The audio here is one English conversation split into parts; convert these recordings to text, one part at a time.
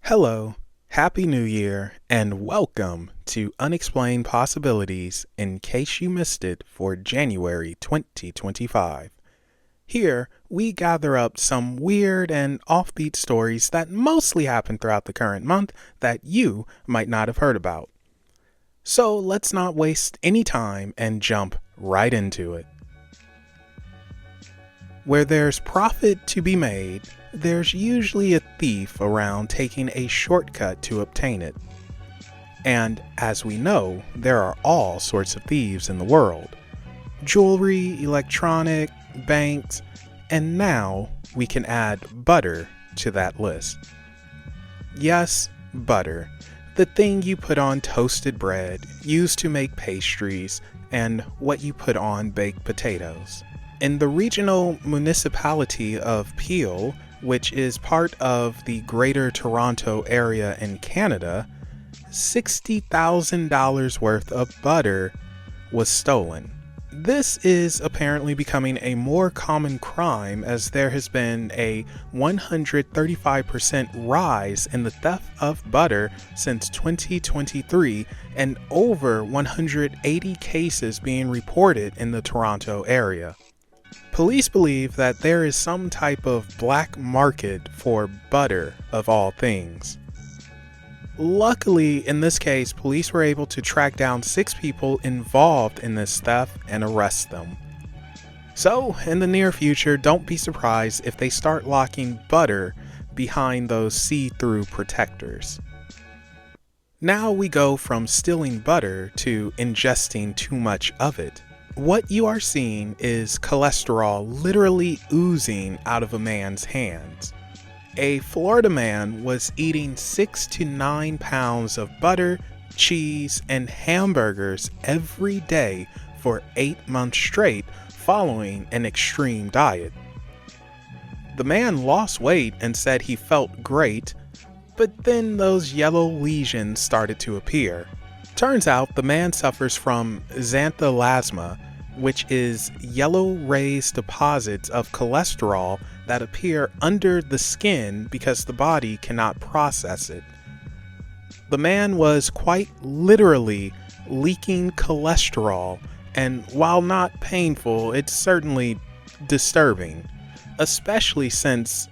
Hello, Happy New Year, and welcome to Unexplained Possibilities in case you missed it for January 2025. Here, we gather up some weird and offbeat stories that mostly happen throughout the current month that you might not have heard about. So let's not waste any time and jump right into it. Where there's profit to be made, there's usually a thief around taking a shortcut to obtain it. And as we know, there are all sorts of thieves in the world. Jewelry, electronic, banks, and now we can add butter to that list. Yes, butter. The thing you put on toasted bread, used to make pastries, and what you put on baked potatoes. In the regional municipality of Peel, which is part of the Greater Toronto area in Canada, $60,000 worth of butter was stolen. This is apparently becoming a more common crime as there has been a 135% rise in the theft of butter since 2023 and over 180 cases being reported in the Toronto area. Police believe that there is some type of black market for butter of all things. Luckily, in this case, police were able to track down 6 people involved in this theft and arrest them. So, in the near future, don't be surprised if they start locking butter behind those see-through protectors. Now we go from stealing butter to ingesting too much of it. What you are seeing is cholesterol literally oozing out of a man's hands. A Florida man was eating 6 to 9 pounds of butter, cheese, and hamburgers every day for 8 months straight following an extreme diet. The man lost weight and said he felt great, but then those yellow lesions started to appear. Turns out the man suffers from xanthelasma, which is yellow raised deposits of cholesterol that appear under the skin because the body cannot process it. The man was quite literally leaking cholesterol, and while not painful, it's certainly disturbing, especially since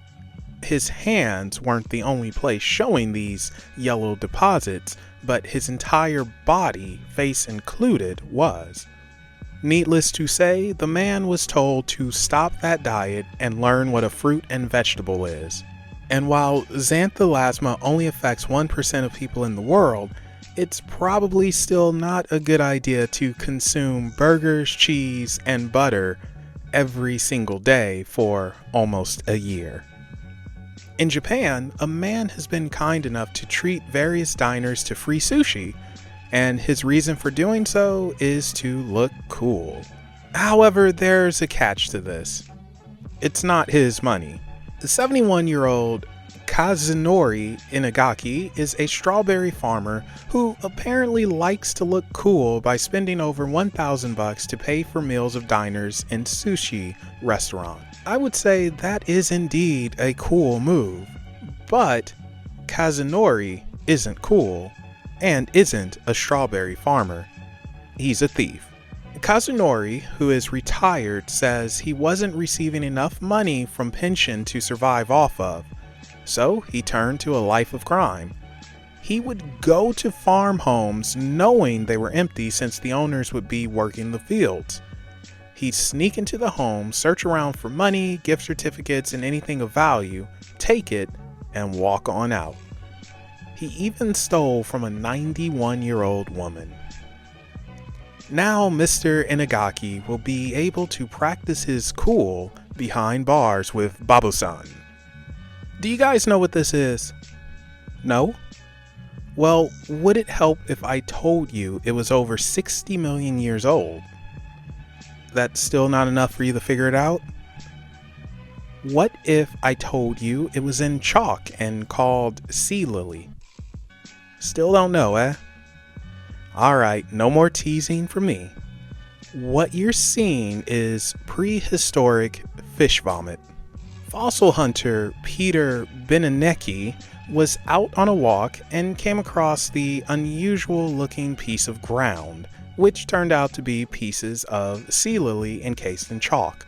his hands weren't the only place showing these yellow deposits, but his entire body, face included, was. Needless to say, the man was told to stop that diet and learn what a fruit and vegetable is. And while xanthelasma only affects 1% of people in the world, it's probably still not a good idea to consume burgers, cheese, and butter every single day for almost a year. In Japan, a man has been kind enough to treat various diners to free sushi, and his reason for doing so is to look cool. However, there's a catch to this. It's not his money. The 71-year-old Kazunori Inagaki is a strawberry farmer who apparently likes to look cool by spending over $1,000 to pay for meals of diners in sushi restaurant. I would say that is indeed a cool move, but Kazunori isn't cool and isn't a strawberry farmer. He's a thief. Kazunori, who is retired, says he wasn't receiving enough money from pension to survive off of, so he turned to a life of crime. He would go to farm homes knowing they were empty since the owners would be working the fields. He'd sneak into the home, search around for money, gift certificates, and anything of value, take it, and walk on out. He even stole from a 91-year-old woman. Now Mr. Inagaki will be able to practice his cool behind bars with Babu-san. Do you guys know what this is? No? Well, would it help if I told you it was over 60 million years old? That's still not enough for you to figure it out? What if I told you it was in chalk and called sea lily? Still don't know, eh? Alright, no more teasing from me. What you're seeing is prehistoric fish vomit. Fossil hunter Peter Benenecki was out on a walk and came across the unusual looking piece of ground, which turned out to be pieces of sea lily encased in chalk.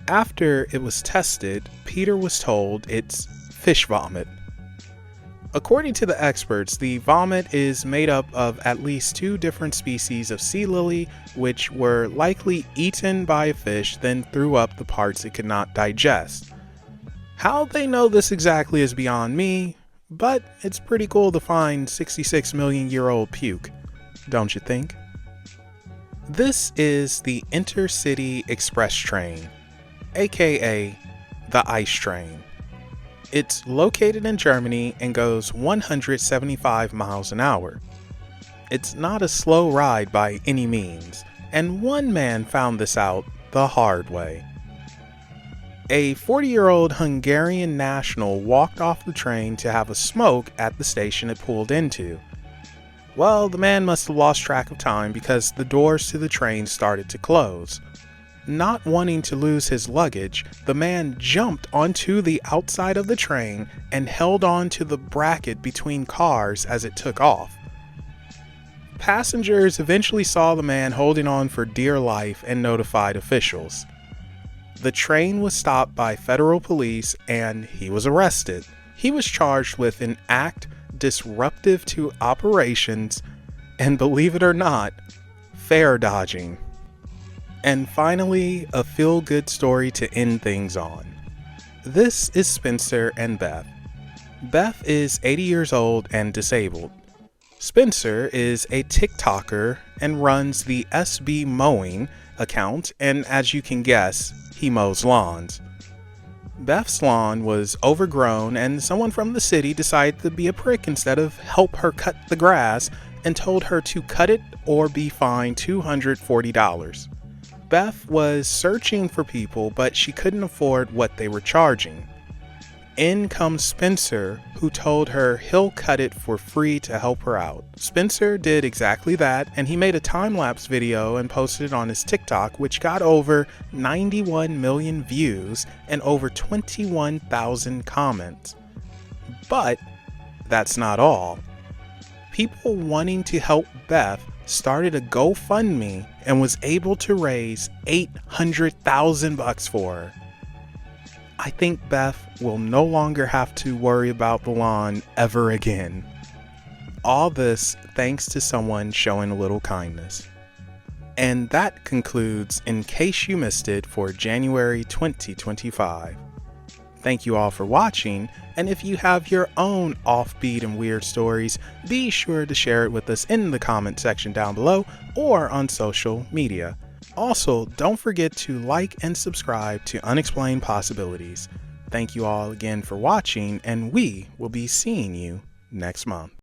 After it was tested, Peter was told it's fish vomit. According to the experts, the vomit is made up of at least 2 different species of sea lily, which were likely eaten by a fish, then threw up the parts it could not digest. How they know this exactly is beyond me, but it's pretty cool to find 66 million year old puke, don't you think? This is the Intercity Express train, aka the Ice Train. It's located in Germany and goes 175 miles an hour. It's not a slow ride by any means, and one man found this out the hard way. A 40-year-old Hungarian national walked off the train to have a smoke at the station it pulled into. Well, the man must have lost track of time because the doors to the train started to close. Not wanting to lose his luggage, the man jumped onto the outside of the train and held on to the bracket between cars as it took off. Passengers eventually saw the man holding on for dear life and notified officials. The train was stopped by federal police and he was arrested. He was charged with an act disruptive to operations and, believe it or not, fare dodging. And finally, a feel-good story to end things on. This is Spencer and Beth. Beth is 80 years old and disabled. Spencer is a TikToker and runs the SB Mowing account, and as you can guess, he mows lawns. Beth's lawn was overgrown and someone from the city decided to be a prick instead of help her cut the grass and told her to cut it or be fined $240. Beth was searching for people, but she couldn't afford what they were charging. In comes Spencer, who told her he'll cut it for free to help her out. Spencer did exactly that, and he made a time-lapse video and posted it on his TikTok, which got over 91 million views and over 21,000 comments. But that's not all. People wanting to help Beth started a GoFundMe and was able to raise $800,000 for her. I think Beth will no longer have to worry about the lawn ever again. All this thanks to someone showing a little kindness. And that concludes In Case You Missed It for January 2025. Thank you all for watching, and if you have your own offbeat and weird stories, be sure to share it with us in the comment section down below or on social media. Also, don't forget to like and subscribe to Unexplained Possibilities. Thank you all again for watching, and we will be seeing you next month.